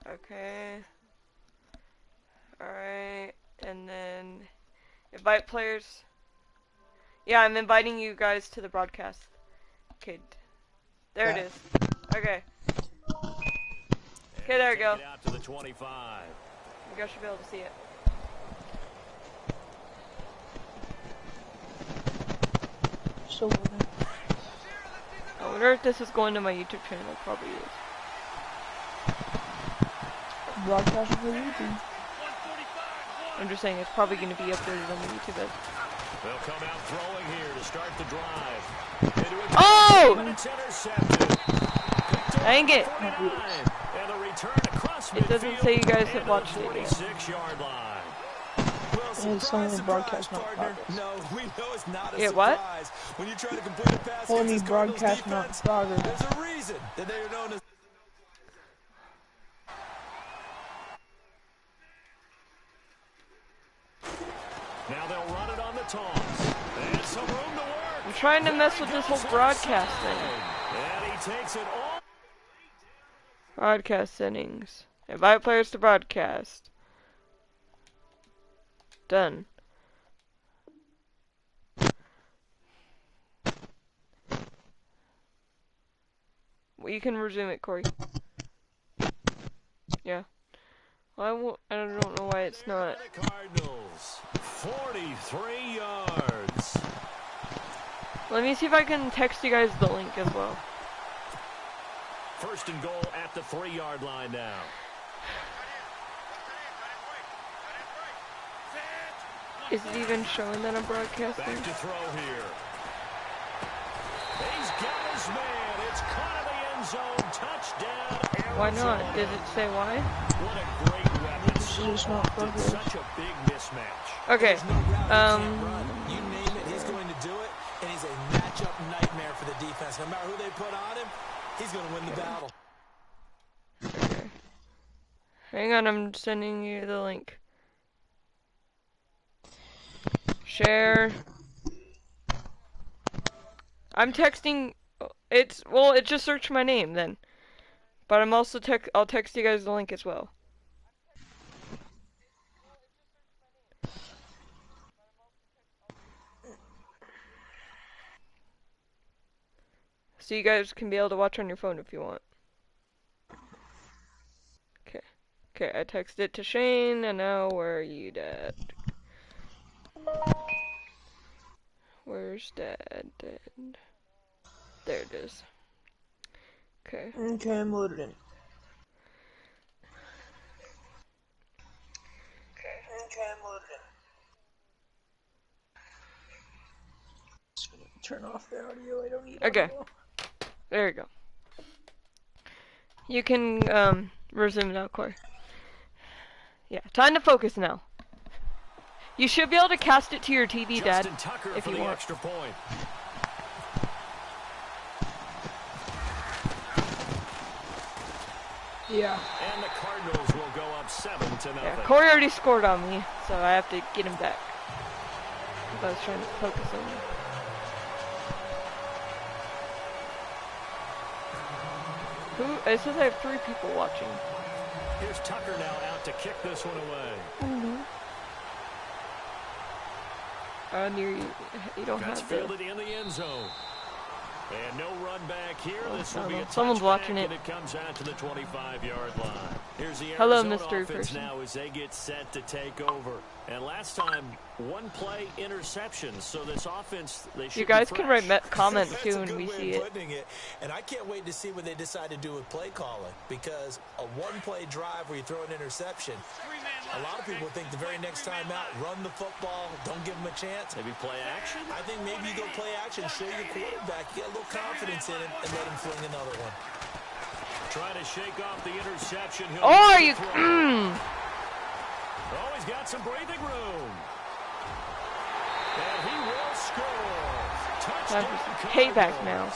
Okay. Alright, and then invite players. Yeah, I'm inviting you guys to the broadcast. Okay, there it is. Okay. Okay, there we go. Out to the 25. You guys should be able to see it. So I wonder if this is going to my YouTube channel. It probably is. Broadcast for YouTube. I'm just saying it's probably going to be uploaded on the YouTube. They'll come out throwing here to start the drive. Oh! It's intercepted. Dang it! And a return across It doesn't say you guys have watched it yet. 26-yard line. And it's on the broadcast, not progress. No, we know it's not a yeah, what? surprise. When you try to complete a pass Only against this Cardinals broadcast, defense, not progress. there's a reason that they are known as. Now they'll run it on the taunts. And some room to work. I'm trying to mess with this whole broadcast thing. And he takes it all. Broadcast settings. Invite players to broadcast. Done. Well, you can resume it, Corey. Yeah. Well, I don't know why it's not. Cardinals, 43 yards. Let me see if I can text you guys the link as well. First and goal at the 3-yard line now. Is it even showing that I'm broadcasting? Back to throw here. He's got his man. It's caught in the end zone. Touchdown, Arizona. Why not? Did it say why? What a great weapon. It's not progress. Such a big mismatch. Okay. You name it, he's going to do it, and he's a matchup nightmare for the defense. No matter who they put on him, he's going to win the battle. Okay. Hang on, I'm sending you the link. Share. I'm texting. It just searched my name then. But I'm also I'll text you guys the link as well. So you guys can be able to watch on your phone if you want. Okay. Okay, I texted it to Shane, and now where are you, Dad? Where's Dad? There it is. Okay. Okay, I'm loaded in. Okay, I'm loaded in. Just gonna turn off the audio. I don't need Okay. audio. There you go. You can resume now, Corey. Yeah, time to focus now. You should be able to cast it to your TV, Dad, if you want. Extra point. Yeah. And the Cardinals will go up 7-0. Yeah, Corey already scored on me, so I have to get him back. I was trying to focus on you. It says I have 3 people watching. Here's Tucker now out to kick this one away. Near you. You don't That's have the... fielded in the end zone. And no run back here. This will be a someone's watching it. And it comes out to the 25-yard line. Here's the Hello, Arizona mystery offense person. now as they get set to take over. And last time, 1 play interception. So this offense, they should You guys be can fresh. write comments That's too a when good we way see of it. putting it. And I can't wait to see what they decide to do with play calling, because a 1-play drive where you throw an interception, a lot of people think the very next time out, run the football, don't give them a chance. Maybe play action? I think maybe you go play action, show your quarterback, get a little confidence in him, and let him fling another one. Trying to shake off the interception. Oh, are you... Oh, he's got some breathing room. And he will score. Touchdown, payback now.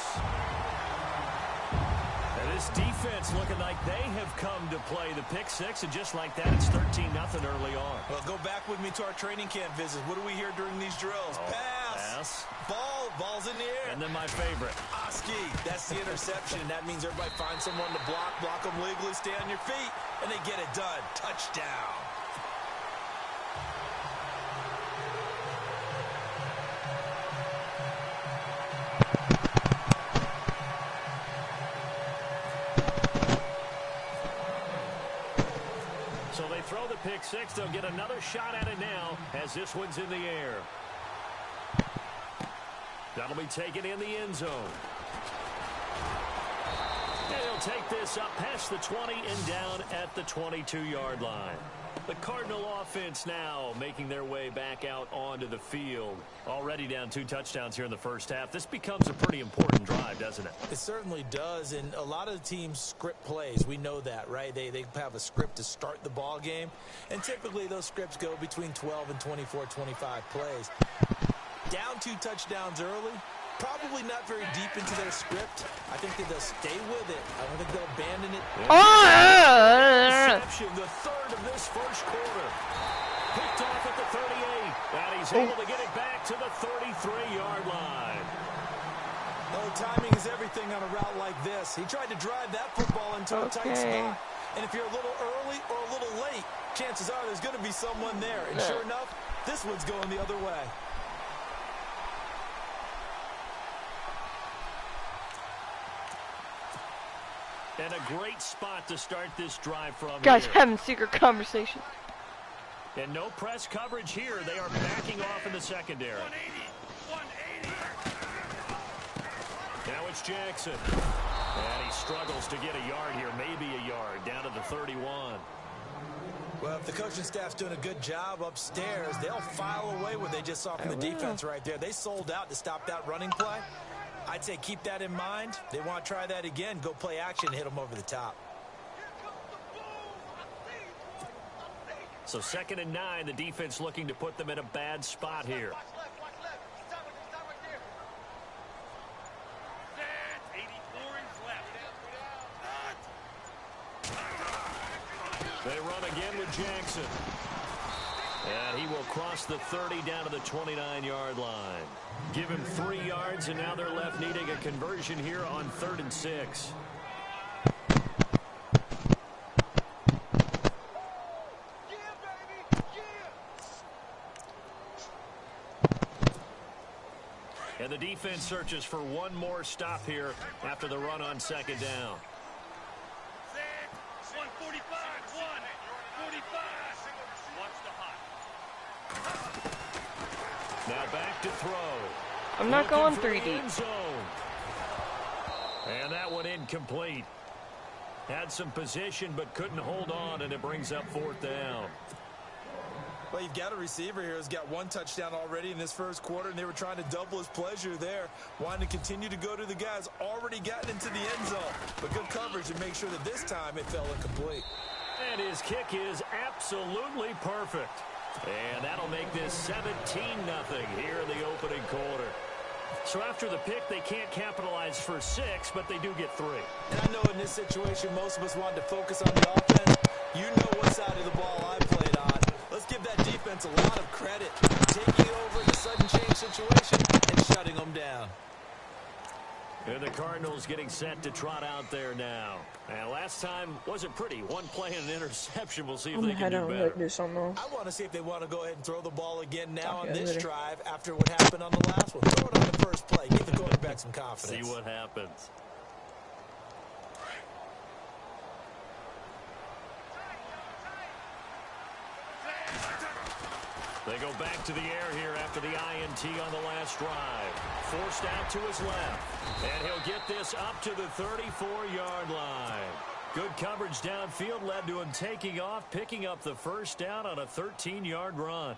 And this defense looking like they have come to play the pick six, and just like that, it's 13-0 early on. Well, go back with me to our training camp visits. What do we hear during these drills? Pass! Yes. Ball's in the air. And then my favorite. Oski, that's the interception. That means everybody finds someone to block them legally, stay on your feet, and they get it done. Touchdown. So they throw the pick six. They'll get another shot at it now as this one's in the air. That'll be taken in the end zone. And he'll take this up past the 20 and down at the 22-yard line. The Cardinal offense now making their way back out onto the field. Already down 2 touchdowns here in the first half. This becomes a pretty important drive, doesn't it? It certainly does, and a lot of the teams script plays. We know that, right? They have a script to start the ball game, and typically those scripts go between 12 and 24, 25 plays. Down 2 touchdowns early, probably not very deep into their script. I think that they'll stay with it. I don't think they'll abandon it. Reception, the third of this first quarter. Picked off at the 38, and he's able to get it back to the 33-yard line. Oh, timing is everything on a route like this. He tried to drive that football into a tight spot. And if you're a little early or a little late, chances are there's going to be someone there. And sure enough, this one's going the other way. And a great spot to start this drive from Guys here. having secret conversation. And no press coverage here. They are backing off in the secondary. 180. Now it's Jackson. And he struggles to get a yard here, maybe a yard, down to the 31. Well, if the coaching staff's doing a good job upstairs, they'll file away what they just saw from the defense right there. They sold out to stop that running play. I'd say keep that in mind. They want to try that again. Go play action, hit them over the top. So 2nd and 9, the defense looking to put them in a bad spot here. They run again with Jackson. And he will cross the 30 down to the 29-yard line. Give him 3 yards, and now they're left needing a conversion here on 3rd and 6. And the defense searches for one more stop here after the run on 2nd down. 145, 145. Watch the hot. Now back to throw. I'm not Looking going for 3 the deep. end zone. And that one incomplete. Had some position but couldn't hold on, and it brings up 4th down. Well, you've got a receiver here who's got 1 touchdown already in this first quarter, and they were trying to double his pleasure there, wanting to continue to go to the guys already gotten into the end zone. But good coverage to make sure that this time it fell incomplete. And his kick is absolutely perfect. And that'll make this 17-0 here in the opening quarter. So after the pick, they can't capitalize for 6, but they do get 3. And I know in this situation, most of us wanted to focus on the offense. You know what side of the ball I played on. Let's give that defense a lot of credit, taking it over in a sudden change situation and shutting them down. And the Cardinals getting set to trot out there now. And last time wasn't pretty. 1 play and an interception. We'll see if they can do better. I want to see if they want to go ahead and throw the ball again now on this drive after what happened on the last one. Throw it on the first play. Give the quarterback some confidence. See what happens. They go back to the air here after the INT on the last drive. Forced out to his left. And he'll get this up to the 34-yard line. Good coverage downfield led to him taking off, picking up the first down on a 13-yard run.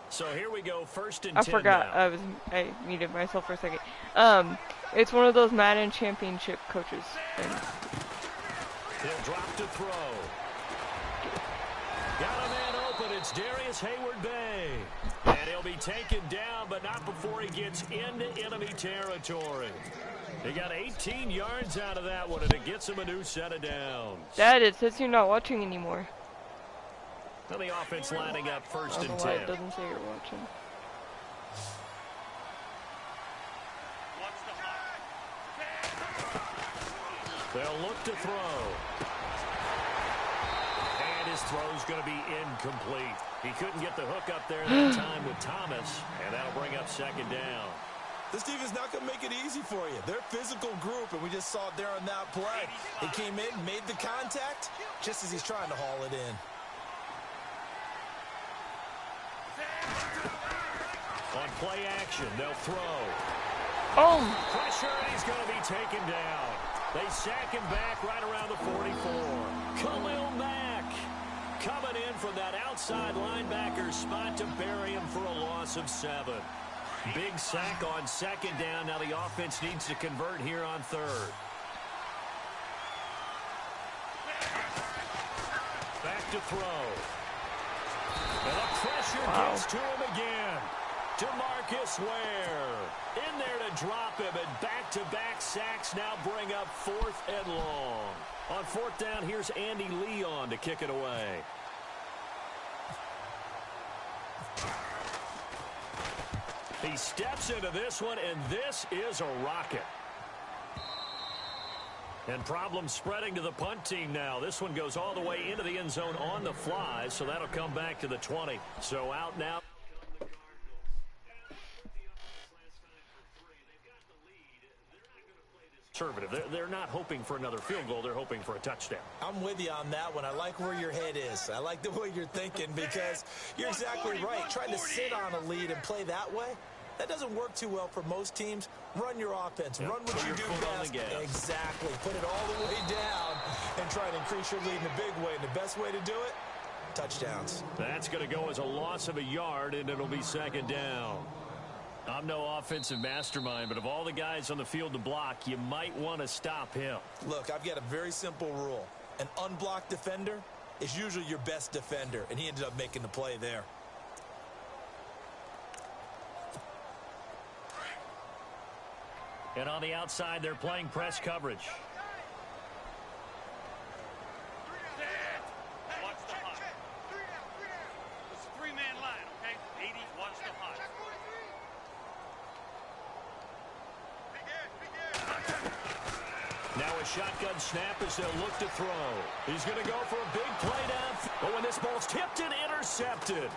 So here we go, 1st and 10 I forgot. now. I muted myself for a second. It's one of those Madden Championship coaches things. He'll drop to throw. Got a man open. It's Darius Hayward-Bay. And he'll be taken down, but not before he gets into enemy territory. He got 18 yards out of that one, and it gets him a new set of downs. Dad, it says you're not watching anymore. Well, the offense lining up I first don't know and why 10. it doesn't say you're watching. They'll look to throw. And his throw's going to be incomplete. He couldn't get the hook up there that time with Thomas, and that'll bring up second down. This defense not going to make it easy for you. They're a physical group, and we just saw it there on that play. He came in, made the contact, just as he's trying to haul it in. On play action, they'll throw. Oh! Pressure, and he's going to be taken down. They sack him back right around the 44. Khalil Mack coming in from that outside linebacker spot to bury him for a loss of 7. Big sack on second down. Now the offense needs to convert here on third. Back to throw. And the pressure gets to him again. DeMarcus Ware in there to drop him, and back-to-back sacks now bring up 4th and long. On 4th down, here's Andy Leon to kick it away. He steps into this one, and this is a rocket. And problems spreading to the punt team now. This one goes all the way into the end zone on the fly, so that'll come back to the 20. So out now. Conservative. They're not hoping for another field goal. They're hoping for a touchdown. I'm with you on that one. I like where your head is. I like the way you're thinking because you're exactly right. Trying to sit on a lead and play that way, that doesn't work too well for most teams. Run your offense. Yep. Run what you do best. Exactly. Put it all the way down and try to increase your lead in a big way. And the best way to do it, touchdowns. That's going to go as a loss of a yard, and it'll be second down. I'm no offensive mastermind, but of all the guys on the field to block, you might want to stop him. Look, I've got a very simple rule. An unblocked defender is usually your best defender, and he ended up making the play there. And on the outside, they're playing press coverage. Watch the hot. It's a 3-man line, okay? 80, watch the hot. Now a shotgun snap as they'll look to throw. He's going to go for a big play down. Oh, and this ball's tipped and intercepted.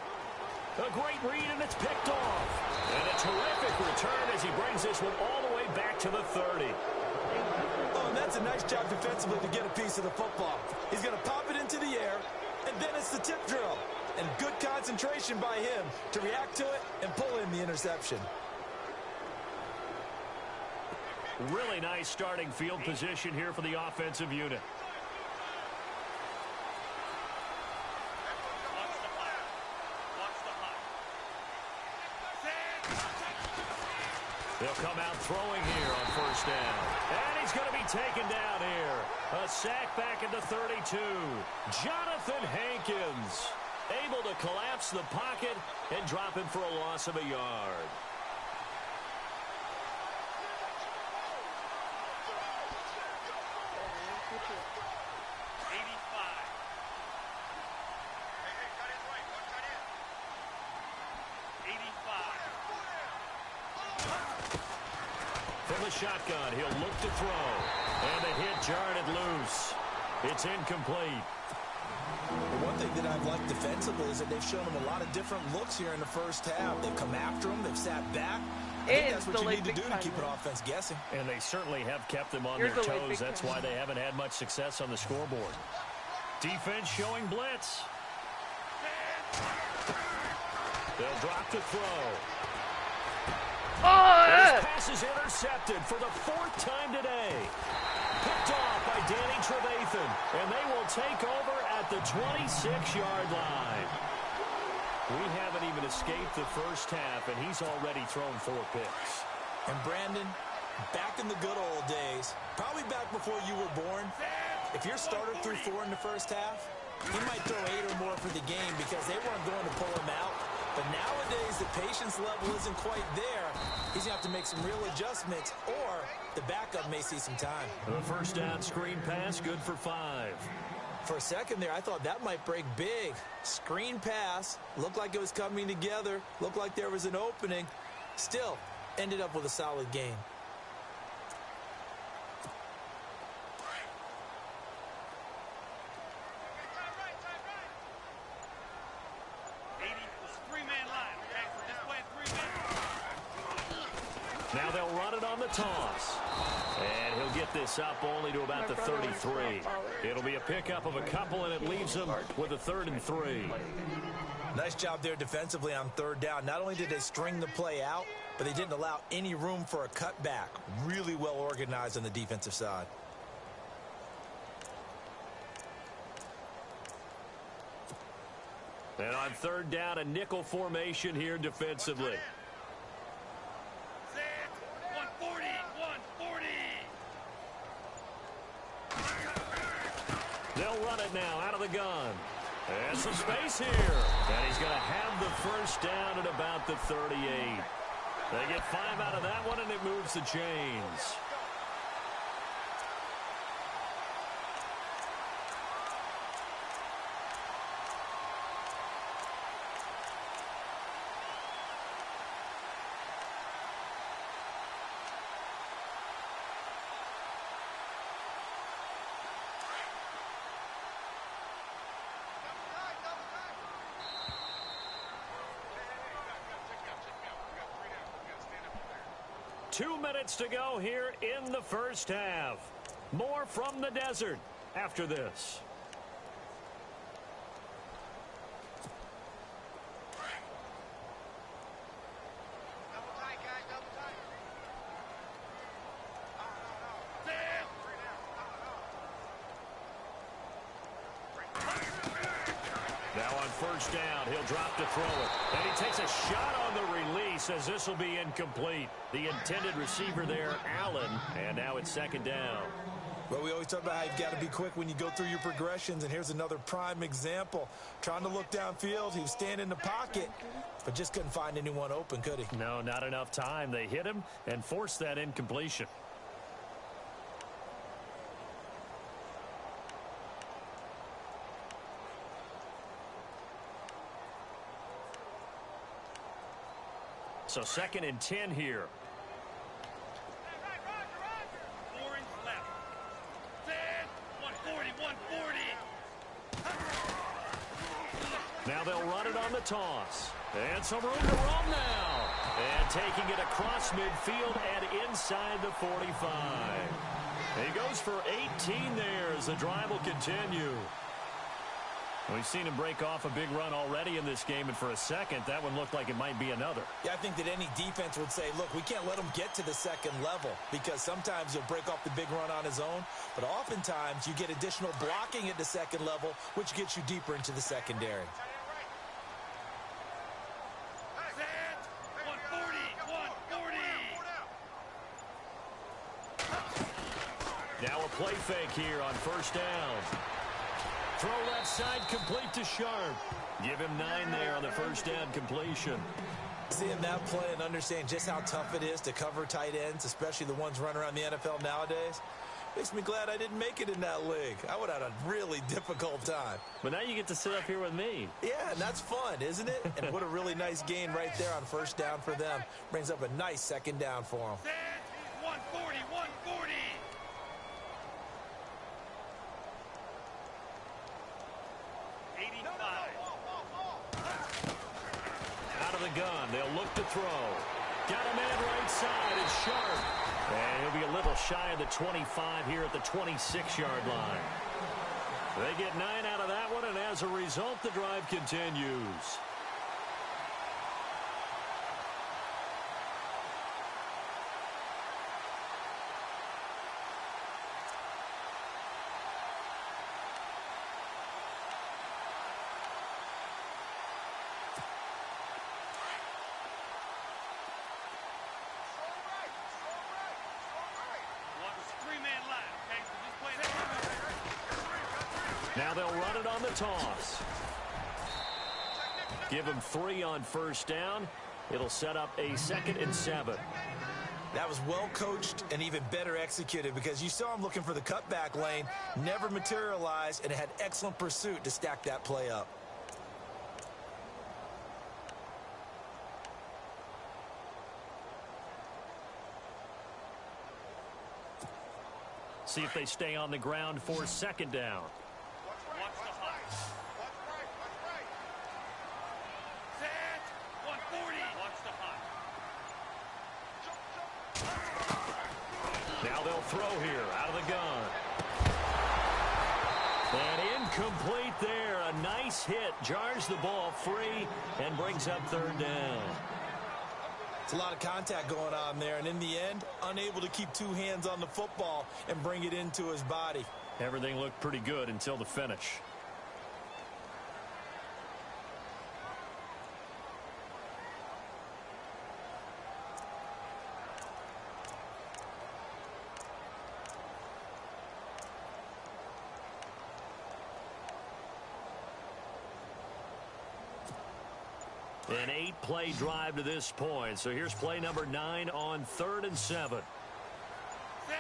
A great read, and it's picked off. And a terrific return as he brings this one all the way back to the 30. Oh, and that's a nice job defensively to get a piece of the football. He's going to pop it into the air, and then it's the tip drill. And good concentration by him to react to it and pull in the interception. Really nice starting field position here for the offensive unit. Watch the hot. Watch the hot. They'll come out throwing here on first down. And he's going to be taken down here. A sack back at the 32. Jonathan Hankins able to collapse the pocket and drop him for a loss of a yard. From the shotgun, he'll look to throw. And the hit jarred it loose. It's incomplete. One thing that I've liked defensively is that they've shown him a lot of different looks here in the first half. They've come after him. They've sat back. I think that's what you need to do to keep an offense guessing. And they certainly have kept them on their toes. That's why they haven't had much success on the scoreboard. Defense showing blitz. They'll drop to throw. This pass is intercepted for the 4th time today. Picked off by Danny Trevathan, and they will take over at the 26-yard line. We haven't even escaped the first half, and he's already thrown 4 picks. And Brandon, back in the good old days, probably back before you were born, if your starter threw 4 in the first half, he might throw 8 or more for the game because they weren't going to pull him out But nowadays, the patience level isn't quite there. He's going to have to make some real adjustments, or the backup may see some time. The first down screen pass, good for 5. For a second there, I thought that might break big. Screen pass, looked like it was coming together, looked like there was an opening. Still, ended up with a solid gain. Now they'll run it on the toss. And he'll get this up only to about the 33. It'll be a pickup of a couple, and it leaves them with a 3rd and 3. Nice job there defensively on 3rd down. Not only did they string the play out, but they didn't allow any room for a cutback. Really well organized on the defensive side. And on 3rd down, a nickel formation here defensively. They'll run it now out of the gun. And some space here. And he's going to have the first down at about the 38. They get 5 out of that one, and it moves the chains. Two minutes to go here in the first half. More from the desert after this. Now on first down, he'll drop to throw it. And he takes a shot on the release as this will be incomplete. The intended receiver there, Allen. And now it's 2nd down. Well, we always talk about how you've got to be quick when you go through your progressions, and here's another prime example. Trying to look downfield, he was standing in the pocket, but just couldn't find anyone open, could he? No, not enough time. They hit him and forced that incompletion. So 2nd and 10 here. Now they'll run it on the toss. And some room to roam now. And taking it across midfield and inside the 45. He goes for 18 there as the drive will continue. We've seen him break off a big run already in this game, and for a second, that one looked like it might be another. Yeah, I think that any defense would say, look, we can't let him get to the 2nd level, because sometimes he'll break off the big run on his own, but oftentimes you get additional blocking at the 2nd level, which gets you deeper into the secondary. Now a play fake here on first down. Throw left side complete to Sharp. Give him 9 there on the first down completion. Seeing that play and understanding just how tough it is to cover tight ends, especially the ones running around the NFL nowadays, makes me glad I didn't make it in that league. I would have had a really difficult time. But now you get to sit up here with me. Yeah, and that's fun, isn't it? And what a really nice gain right there on first down for them. Brings up a nice 2nd down for them. 140, 140. Out of the gun, they'll look to throw. Got a man right side, it's Sharp. And he'll be a little shy of the 25 here at the 26-yard line. They get 9 out of that one, and as a result, the drive continues. Now they'll run it on the toss. Give him 3 on first down. It'll set up a 2nd and 7. That was well coached and even better executed because you saw him looking for the cutback lane, never materialized, and had excellent pursuit to stack that play up. See if they stay on the ground for 2nd down. Watch the hot. Watch right. Set. 140. Watch the hot. Now they'll throw here out of the gun. And incomplete there. A nice hit. Jars the ball free and brings up 3rd down. It's a lot of contact going on there, and in the end, unable to keep 2 hands on the football and bring it into his body. Everything looked pretty good until the finish. An 8-play drive to this point. So here's play number 9 on 3rd and 7. Set.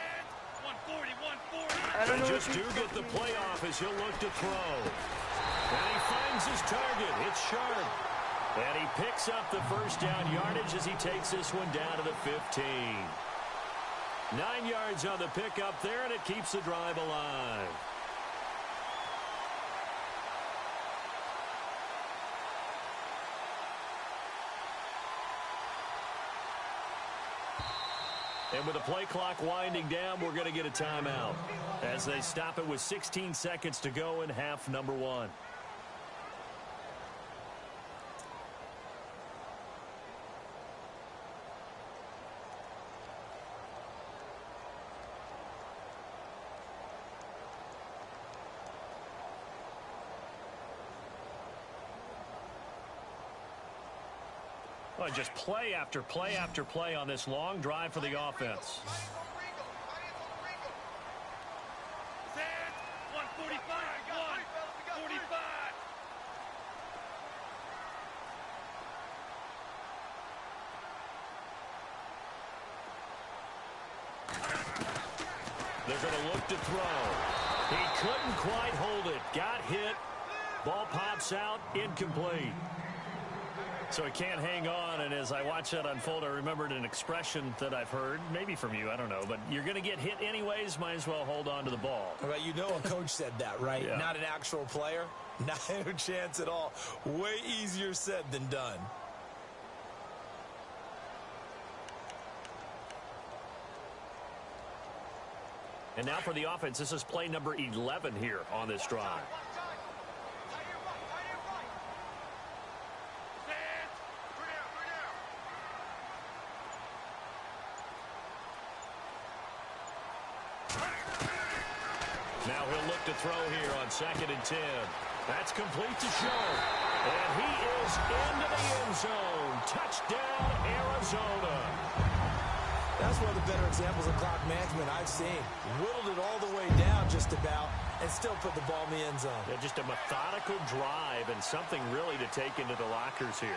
140. 140. I don't know Just if do get the playoff as he'll look to throw. And he finds his target. It's sharp. And he picks up the first down yardage as he takes this one down to the 15. 9 yards on the pickup there, and it keeps the drive alive. And with the play clock winding down, we're going to get a timeout as they stop it with 16 seconds to go in half number 1. Well, just play after play after play on this long drive for the offense. Set. 145. 145. They're going to look to throw. He couldn't quite hold it. Got hit. Ball pops out. Incomplete. So he can't hang on, and as I watch that unfold, I remembered an expression that I've heard, maybe from you, I don't know, but you're going to get hit anyways, might as well hold on to the ball. Well, you know a coach said that, right? Yeah. Not an actual player. Not a chance at all. Way easier said than done. And now for the offense, this is play number 11 here on this drive. Now he'll look to throw here on 2nd and 10. That's complete to Show. And he is into the end zone. Touchdown, Arizona. That's one of the better examples of clock management I've seen. Whittled it all the way down just about and still put the ball in the end zone. Yeah, just a methodical drive and something really to take into the lockers here.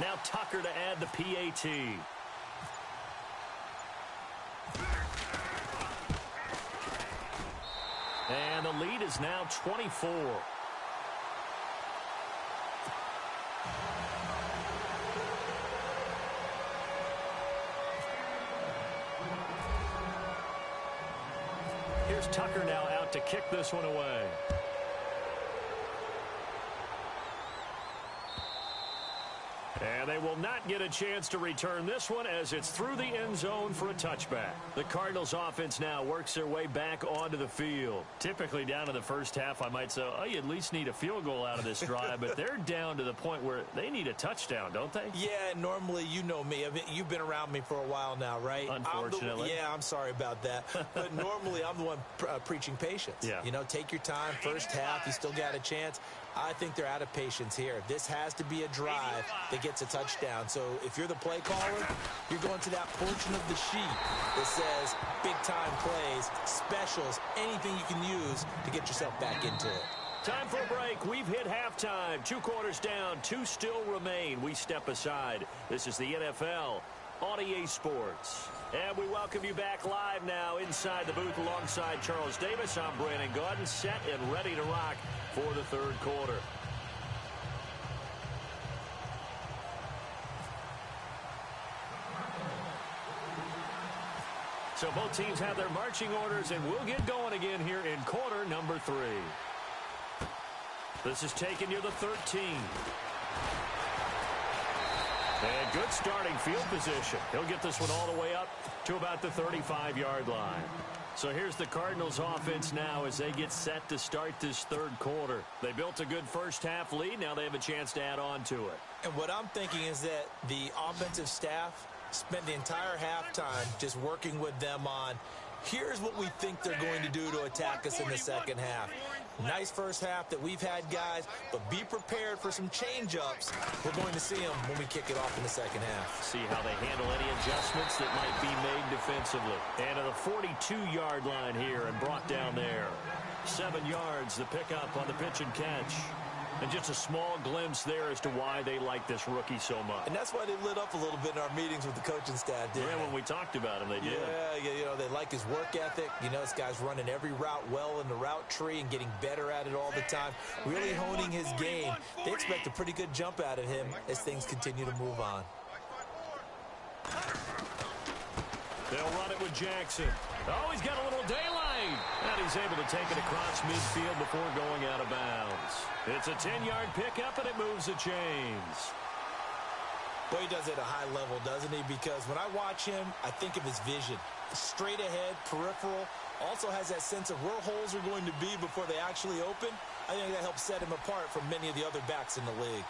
Now Tucker to add the PAT. And the lead is now 24. Here's Tucker now out to kick this one away. And they will not get a chance to return this one as it's through the end zone for a touchback. The Cardinals offense now works their way back onto the field. Typically down to the first half, I might say, oh, you at least need a field goal out of this drive, but they're down to the point where they need a touchdown, don't they? Yeah, normally, you know me. I mean, you've been around me for a while now, right? Unfortunately. I'm sorry about that. But normally, I'm the one preaching patience. Yeah. You know, take your time. First half, you still got a chance. I think they're out of patience here. This has to be a drive that gets a touchdown. So if you're the play caller, you're going to that portion of the sheet that says big-time plays, specials, anything you can use to get yourself back into it. Time for a break. We've hit halftime. 2 quarters down. 2 still remain. We step aside. This is the NFL on EA Sports. And we welcome you back live now inside the booth alongside Charles Davis. I'm Brandon Gaudin, set and ready to rock for the third quarter. So both teams have their marching orders, and we'll get going again here in quarter number 3. This is taking you to 13. And good starting field position. He'll get this one all the way up to about the 35-yard line. So here's the Cardinals offense now as they get set to start this third quarter. They built a good first half lead. Now they have a chance to add on to it. And what I'm thinking is that the offensive staff spent the entire halftime just working with them on, here's what we think they're going to do to attack us in the second half. Nice first half that we've had, guys, but be prepared for some change-ups. We're going to see them when we kick it off in the second half. See how they handle any adjustments that might be made defensively. And to the 42-yard line here and brought down there. 7 yards, the pickup on the pitch and catch. And just a small glimpse there as to why they like this rookie so much. And that's why they lit up a little bit in our meetings with the coaching staff, didn't they? When we talked about him, they did. Yeah, you know, they like his work ethic. You know, this guy's running every route well in the route tree and getting better at it all the time, really honing his game. They expect a pretty good jump out of him as things continue to move on. They'll run it with Jackson. Oh, he's got a little daylight. And he's able to take it across midfield before going out of bounds. It's a 10-yard pickup, and it moves the chains. Boy, he does it at a high level, doesn't he? Because when I watch him, I think of his vision. Straight ahead, peripheral. Also has that sense of where holes are going to be before they actually open. I think that helps set him apart from many of the other backs in the league.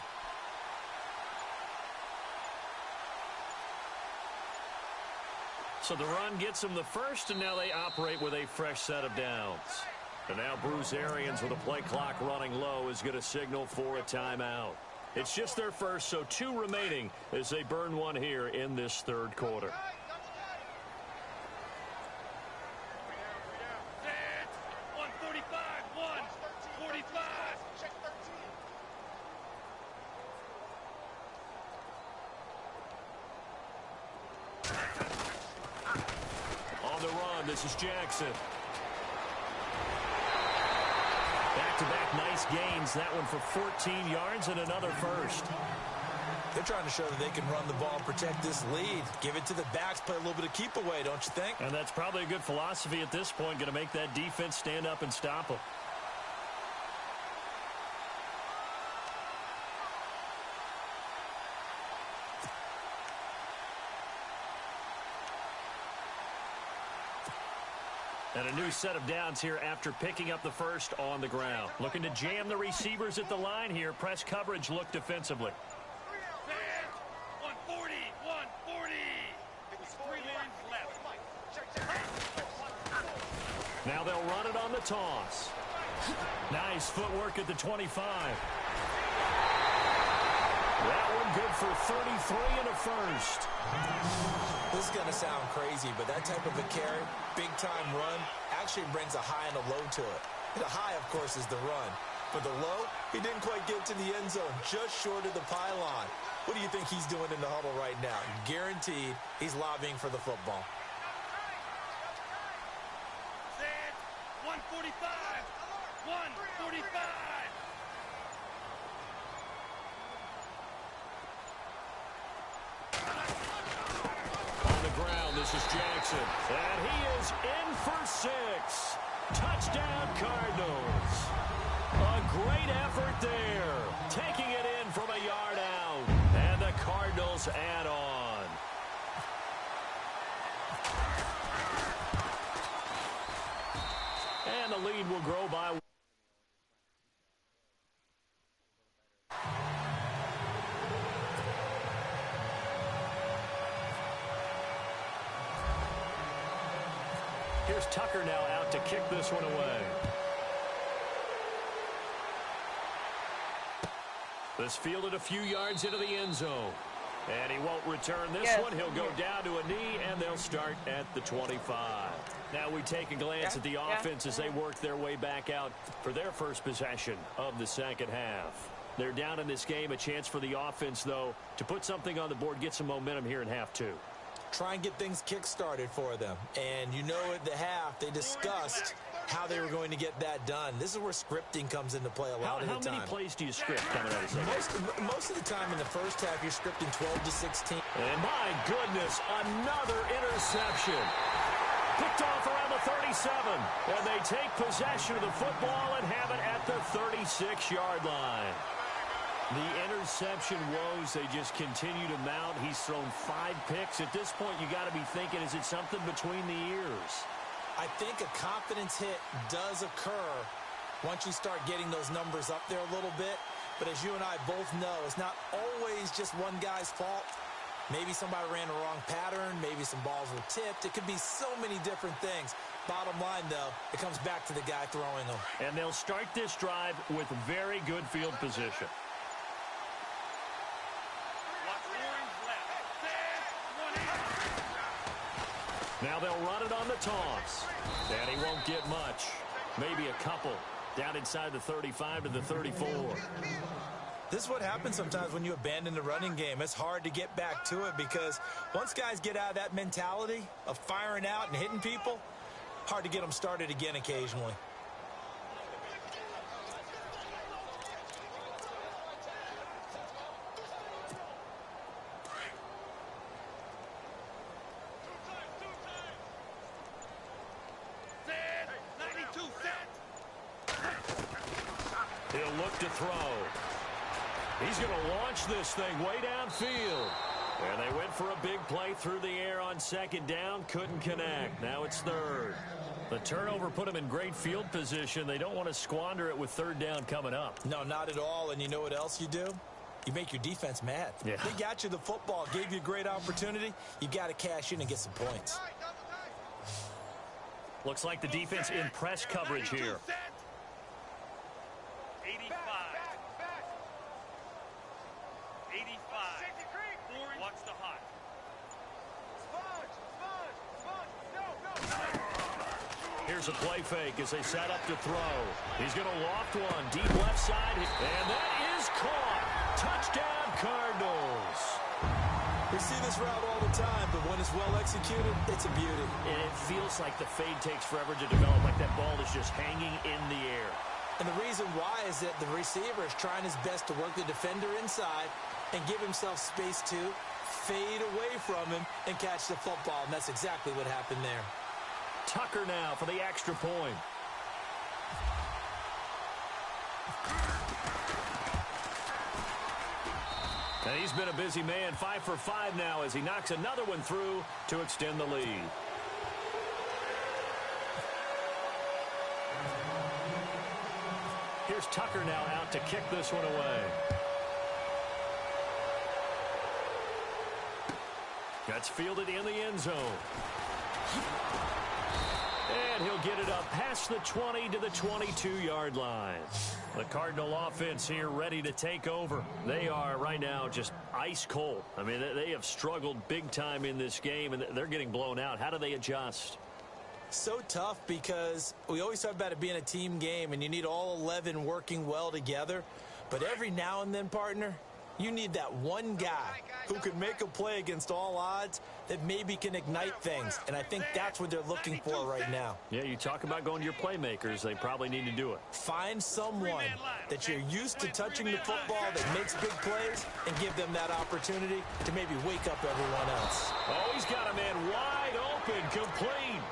So the run gets them the first, and now they operate with a fresh set of downs. And now Bruce Arians with a play clock running low is going to signal for a timeout. It's just their first, so 2 remaining as they burn one here in this third quarter. Set. 145. 145. On the run, this is Jackson. Back-to-back nice gains. That one for 14 yards and another first. They're trying to show that they can run the ball and protect this lead. Give it to the backs, play a little bit of keep away, don't you think? And that's probably a good philosophy at this point, going to make that defense stand up and stop them. And a new set of downs here after picking up the first on the ground. Looking to jam the receivers at the line here. Press coverage look defensively. Set. 140. 140. There's 3 lines left. Now they'll run it on the toss. Nice footwork at the 25. That one good for 33 and a first. This is going to sound crazy, but that type of a carry, big-time run, actually brings a high and a low to it. The high, of course, is the run. But the low, he didn't quite get to the end zone, just short of the pylon. What do you think he's doing in the huddle right now? Guaranteed he's lobbying for the football. Set. 145. 145. This is Jackson, and he is in for 6. Touchdown, Cardinals. A great effort there, taking it in from a yard out, and the Cardinals add on. And the lead will grow by 1. Here's Tucker now out to kick this one away. This fielded a few yards into the end zone. And he won't return this one. He'll go down to a knee, and they'll start at the 25. Now we take a glance at the offense as they work their way back out for their first possession of the second half. They're down in this game. A chance for the offense, though, to put something on the board, get some momentum here in half two. Try and get things kick-started for them. And you know at the half, they discussed how they were going to get that done. This is where scripting comes into play a lot of the time. How many plays do you script coming out of the second? Most of the time in the first half, you're scripting 12 to 16. And my goodness, another interception. Picked off around the 37. And they take possession of the football and have it at the 36-yard line. The interception woes, they just continue to mount. He's thrown 5 picks. At this point, you got to be thinking, is it something between the ears? I think a confidence hit does occur once you start getting those numbers up there a little bit. But as you and I both know, it's not always just one guy's fault. Maybe somebody ran the wrong pattern. Maybe some balls were tipped. It could be so many different things. Bottom line, though, it comes back to the guy throwing them. And they'll start this drive with very good field position. Now they'll run it on the toss. And he won't get much. Maybe a couple. Down inside the 35 to the 34. This is what happens sometimes when you abandon the running game. It's hard to get back to it because once guys get out of that mentality of firing out and hitting people, hard to get them started again occasionally. He'll look to throw. He's going to launch this thing way downfield. And they went for a big play through the air on second down. Couldn't connect. Now it's third. The turnover put them in great field position. They don't want to squander it with third down coming up. No, not at all. And you know what else you do? You make your defense mad. Yeah. They got you the football, gave you a great opportunity. You got to cash in and get some points. Looks like the defense in press coverage here. 85. 85. Watch the hot. Here's a play fake as they set up to throw. He's going to loft one deep left side. And that is caught. Touchdown, Cardinals. We see this route all the time, but when it's well executed, it's a beauty. And it feels like the fade takes forever to develop, like that ball is just hanging in the air. And the reason why is that the receiver is trying his best to work the defender inside and give himself space to fade away from him and catch the football. And that's exactly what happened there. Tucker now for the extra point. And he's been a busy man, 5 for 5 now as he knocks another one through to extend the lead. Here's Tucker now out to kick this one away. That's fielded in the end zone. And he'll get it up past the 20 to the 22-yard line. The Cardinal offense here ready to take over. They are right now just ice cold. I mean, they have struggled big time in this game, and they're getting blown out. How do they adjust? So tough because we always talk about it being a team game, and you need all 11 working well together. But every now and then, partner, you need that one guy who can make a play against all odds that maybe can ignite things. And I think that's what they're looking for right now. Yeah, you talk about going to your playmakers. They probably need to do it. Find someone that you're used to touching the football that makes big plays and give them that opportunity to maybe wake up everyone else. Oh, he's got a man wide open, complete.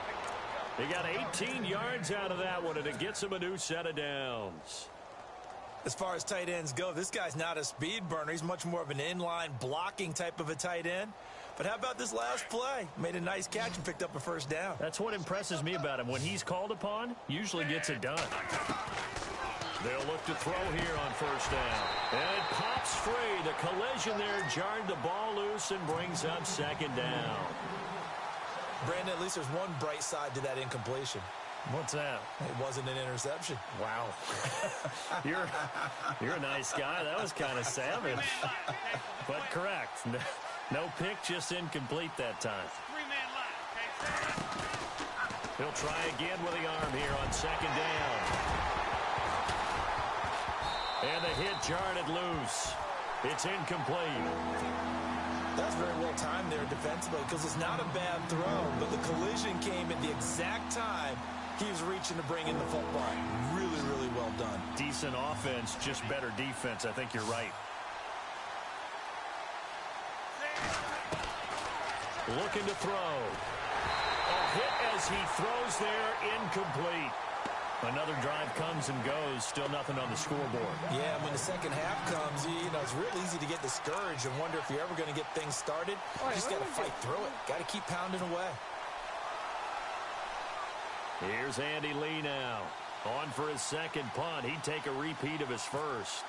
He got 18 yards out of that one, and it gets him a new set of downs. As far as tight ends go, this guy's not a speed burner. He's much more of an inline blocking type of a tight end. But how about this last play? Made a nice catch and picked up a first down. That's what impresses me about him. When he's called upon, usually gets it done. They'll look to throw here on first down. And it pops free. The collision there jarred the ball loose and brings up second down. Brandon, at least there's one bright side to that incompletion. What's that? It wasn't an interception. Wow. You're a nice guy. That was kind of savage. But correct. No pick, just incomplete that time. Three-man line, okay? He'll try again with the arm here on second down. And the hit jarred it loose. It's incomplete. That's very well timed there defensively because it's not a bad throw, but the collision came at the exact time he was reaching to bring in the football. Really, really well done. Decent offense, just better defense. I think you're right. Looking to throw. A hit as he throws there, incomplete. Another drive comes and goes, still nothing on the scoreboard. Yeah, when the second half comes, you know, it's real easy to get discouraged and wonder if you're ever going to get things started. You just got to fight through it. Got to keep pounding away. Here's Andy Lee now. On for his second punt. He'd take a repeat of his first.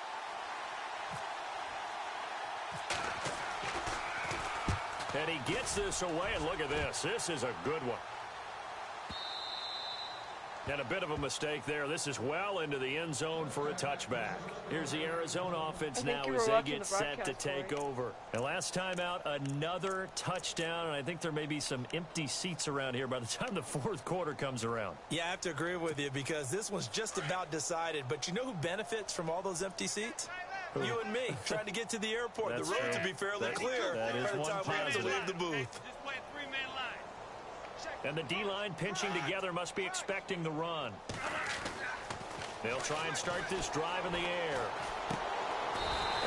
And he gets this away, and look at this. This is a good one. And a bit of a mistake there. This is well into the end zone for a touchback. Here's the Arizona offense now as they get set to take over. And last time out, another touchdown, and I think there may be some empty seats around here by the time the fourth quarter comes around. Yeah, I have to agree with you because this one's just about decided. But you know who benefits from all those empty seats? You and me, trying to get to the airport. That's the road fair. to be fairly clear that is by the one time we have to positive. leave the booth. Just play a three-man line. And the D-line pinching together must be expecting the run. They'll try and start this drive in the air.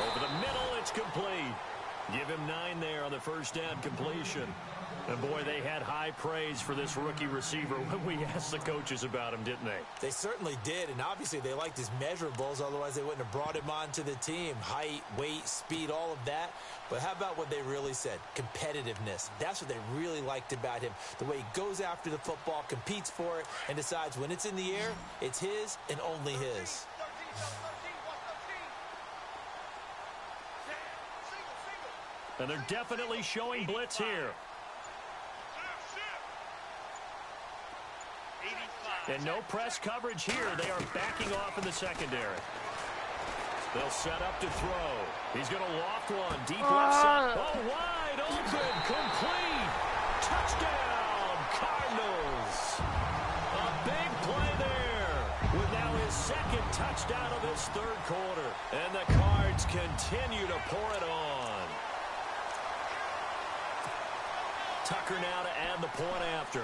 Over the middle, it's complete. Give him 9 there on the first down completion. And boy, they had high praise for this rookie receiver when we asked the coaches about him, didn't they? They certainly did, and obviously they liked his measurables, otherwise they wouldn't have brought him onto the team. Height, weight, speed, all of that. But how about what they really said? Competitiveness. That's what they really liked about him. The way he goes after the football, competes for it, and decides when it's in the air, it's his and only his. And they're definitely showing blitz here. And no press coverage here. They are backing off in the secondary. They'll set up to throw. He's going to loft one. Deep left side. Oh, wide open. Complete. Touchdown, Cardinals. A big play there with now his second touchdown of this third quarter. And the Cards continue to pour it on. Tucker now to add the point after.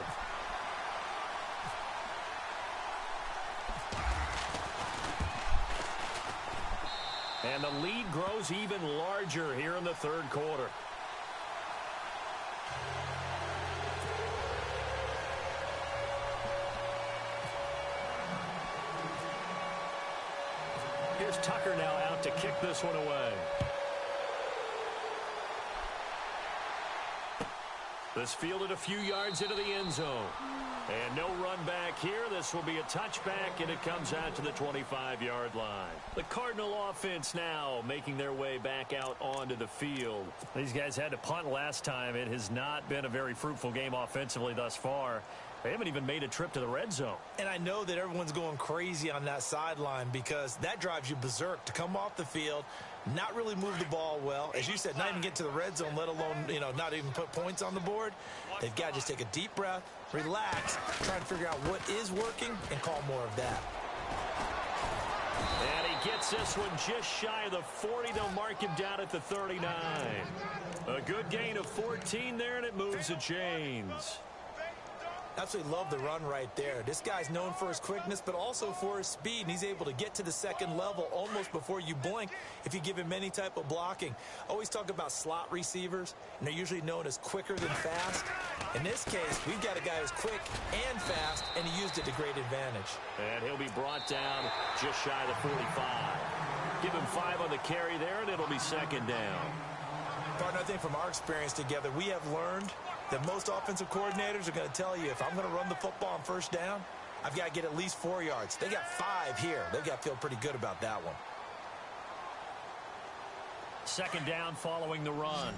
And the lead grows even larger here in the third quarter. Here's Tucker now out to kick this one away. This fielded a few yards into the end zone. And no run back here. This will be a touchback, and it comes out to the 25-yard line. The Cardinal offense now making their way back out onto the field. These guys had to punt last time. It has not been a very fruitful game offensively thus far. They haven't even made a trip to the red zone. And I know that everyone's going crazy on that sideline because that drives you berserk to come off the field, not really move the ball well. As you said, not even get to the red zone, let alone, not even put points on the board. They've got to just take a deep breath, relax, try to figure out what is working, and call more of that. And he gets this one just shy of the 40. They'll mark him down at the 39. A good gain of 14 there, and it moves the chains. Absolutely love the run right there. This guy's known for his quickness, but also for his speed, and he's able to get to the second level almost before you blink if you give him any type of blocking. Always talk about slot receivers, and they're usually known as quicker than fast. In this case, we've got a guy who's quick and fast, and he used it to great advantage. And he'll be brought down just shy of the 45. Give him 5 on the carry there, and it'll be second down. Partner, I think from our experience together, we have learned that most offensive coordinators are going to tell you, if I'm going to run the football on first down, I've got to get at least 4 yards. They got 5 here. They've got to feel pretty good about that one. Second down following the run.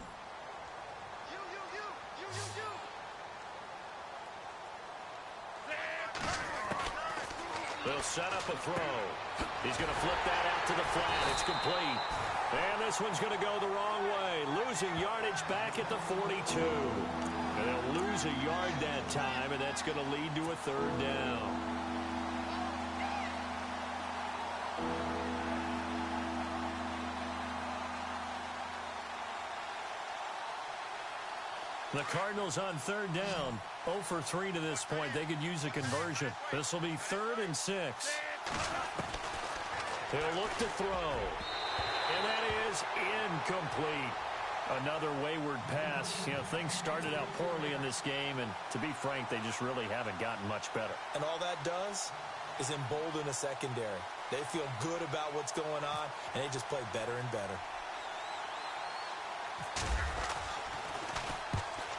They'll set up a throw. He's going to flip that out to the flat. It's complete. And this one's going to go the wrong way. Losing yardage back at the 42. And they'll lose a yard that time, and that's going to lead to a third down. The Cardinals on third down. 0 for 3 to this point. They could use a conversion. This will be 3rd and 6. He'll look to throw. And that is incomplete. Another wayward pass. You know, things started out poorly in this game, and to be frank, they just really haven't gotten much better. And all that does is embolden a secondary. They feel good about what's going on, and they just play better and better.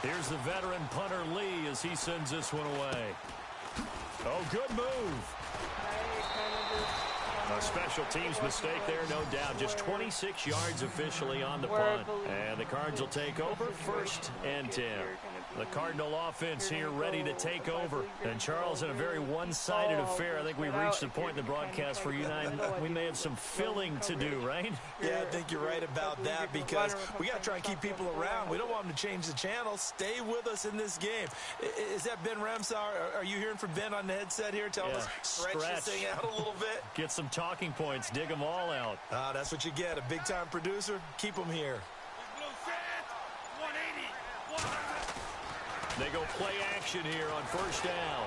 Here's the veteran punter Lee as he sends this one away. Oh, good move. A special teams mistake there, no doubt. Just 26 yards officially on the punt. And the Cards will take over 1st and 10. The Cardinal offense here ready to take over. And Charles, in a very one-sided affair, I think we reached the point in the broadcast for you and I, we may have some filling to do, right? Yeah, I think you're right about that because we got to try and keep people around. We don't want them to change the channel. Stay with us in this game. Is that Ben Ramsar? Are you hearing from Ben on the headset here? Tell us, stretch this thing out a little bit. Get some talking points. Dig them all out. That's what you get. A big-time producer. Keep them here. They go play action here on 1st down.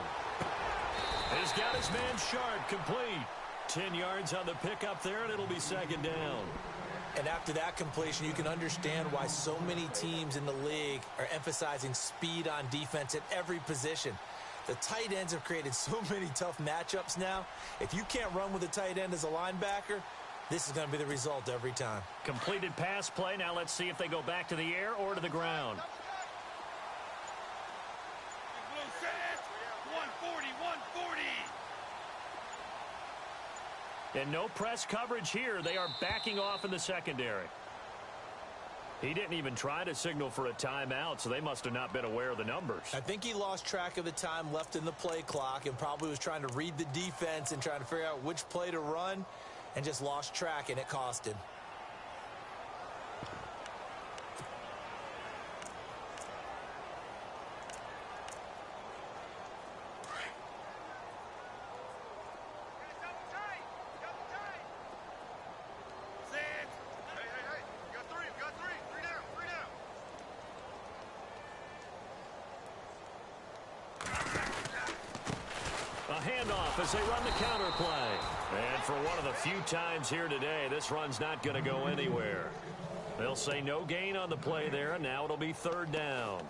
He's got his man Sharp complete. 10 yards on the pickup there, and it'll be 2nd down. And after that completion, you can understand why so many teams in the league are emphasizing speed on defense at every position. The tight ends have created so many tough matchups now. If you can't run with a tight end as a linebacker, this is going to be the result every time. Completed pass play. Now let's see if they go back to the air or to the ground. 140. And no press coverage here. They are backing off in the secondary. He didn't even try to signal for a timeout, so they must have not been aware of the numbers. I think he lost track of the time left in the play clock and probably was trying to read the defense and trying to figure out which play to run and just lost track, and it cost him. As they run the counter play. And for one of the few times here today, this run's not going to go anywhere. They'll say no gain on the play there, and now it'll be 3rd down.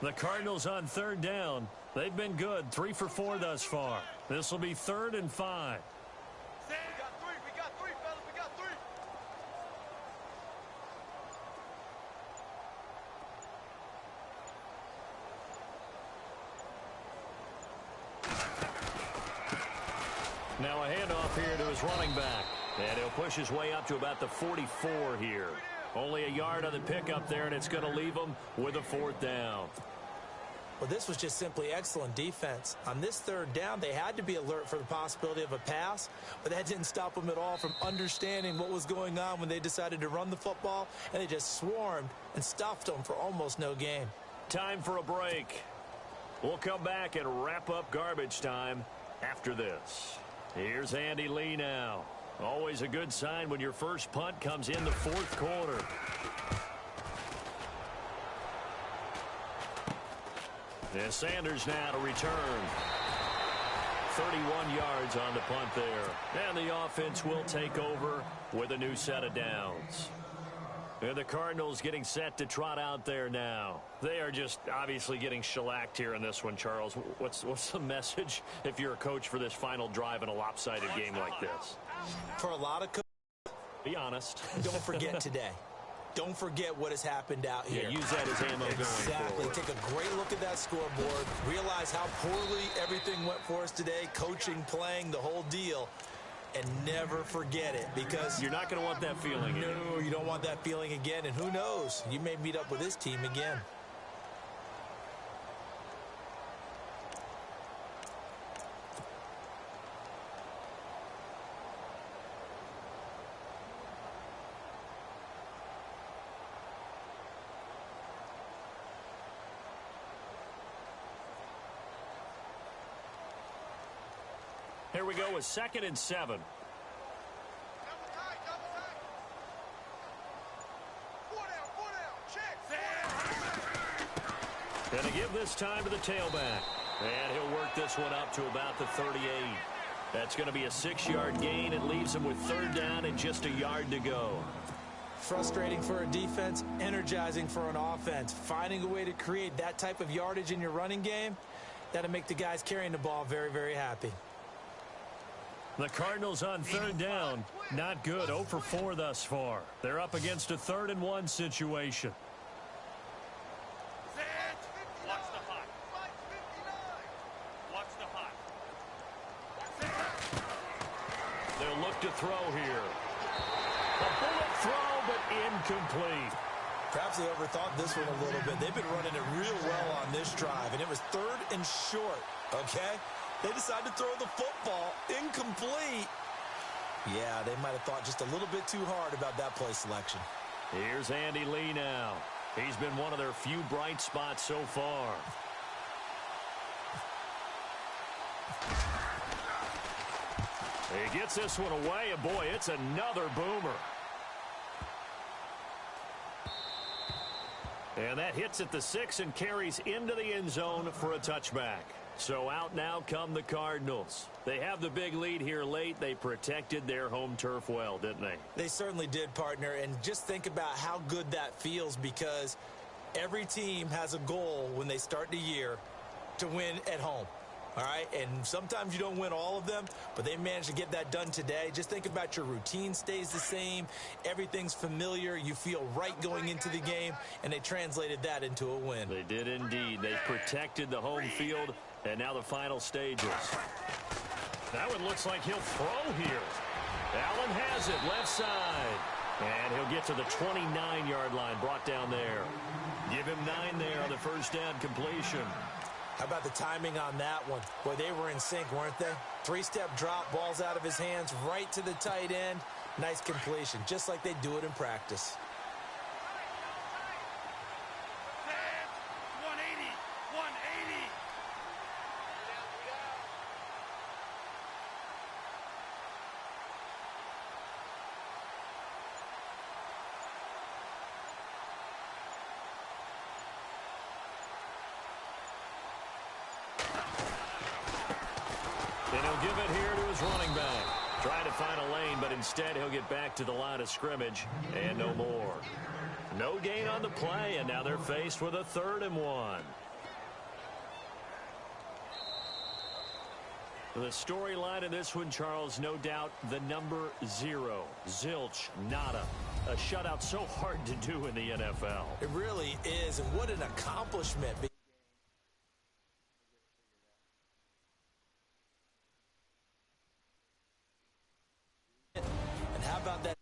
The Cardinals on 3rd down. They've been good, 3 for 4 thus far. This will be 3rd and 5. Now a handoff here to his running back. And he'll push his way up to about the 44 here. Only a yard on the pickup there, and it's going to leave him with a 4th down. Well, this was just simply excellent defense. On this 3rd down, they had to be alert for the possibility of a pass, but that didn't stop them at all from understanding what was going on when they decided to run the football, and they just swarmed and stuffed them for almost no gain. Time for a break. We'll come back and wrap up garbage time after this. Here's Andy Lee now. Always a good sign when your first punt comes in the 4th quarter. And Sanders now to return. 31 yards on the punt there. And the offense will take over with a new set of downs. And the Cardinals getting set to trot out there now. They are just obviously getting shellacked here in this one, Charles. What's the message if you're a coach for this final drive in a lopsided game like this? For a lot of coaches, be honest. Don't forget today. Don't forget what has happened out here. Yeah, use that as ammo going Exactly. forward. Take a great look at that scoreboard. Realize how poorly everything went for us today. Coaching, playing, the whole deal. and never forget it, because You're not going to want that feeling again. no, you don't want that feeling again, and who knows, you may meet up with this team again. Here we go with 2nd and 7. Double tight, double tight. 4 down, check. Going to give this time to the tailback. And he'll work this one up to about the 38. That's going to be a 6-yard gain. It leaves him with 3rd down and just a yard to go. Frustrating for a defense, energizing for an offense. Finding a way to create that type of yardage in your running game, that'll make the guys carrying the ball very, very happy. The Cardinals on 3rd down. Not good. 0 for 4 thus far. They're up against a 3rd and 1 situation. Set. Watch the hot. Watch the hot. They'll look to throw here. A bullet throw, but incomplete. Perhaps they overthought this one a little bit. They've been running it real well on this drive, and it was 3rd and short, okay? They decided to throw the football incomplete. Yeah, they might have thought just a little bit too hard about that play selection. Here's Andy Lee now. He's been one of their few bright spots so far. He gets this one away, and boy, it's another boomer. And that hits at the 6 and carries into the end zone for a touchback. So out now come the Cardinals. They have the big lead here late. They protected their home turf well, didn't they? They certainly did, partner. And just think about how good that feels, because every team has a goal when they start the year to win at home. All right, and sometimes you don't win all of them, but they managed to get that done today. Just think about your routine stays the same. Everything's familiar. You feel right going into the game, and they translated that into a win. They did indeed. They protected the home field, and now the final stages. That one looks like he'll throw here. Allen has it left side, and he'll get to the 29-yard line, brought down there. Give him 9 there on the first down completion. How about the timing on that one? Boy, they were in sync, weren't they? 3-step drop, balls out of his hands, right to the tight end. Nice completion, just like they do it in practice. 180. 180. And he'll give it here to his running back. Trying to find a lane, but instead he'll get back to the line of scrimmage and no more. No gain on the play, and now they're faced with a 3rd and 1. The storyline in this one, Charles, no doubt the number 0. Zilch, nada. A shutout so hard to do in the NFL. It really is, and what an accomplishment. And how about that?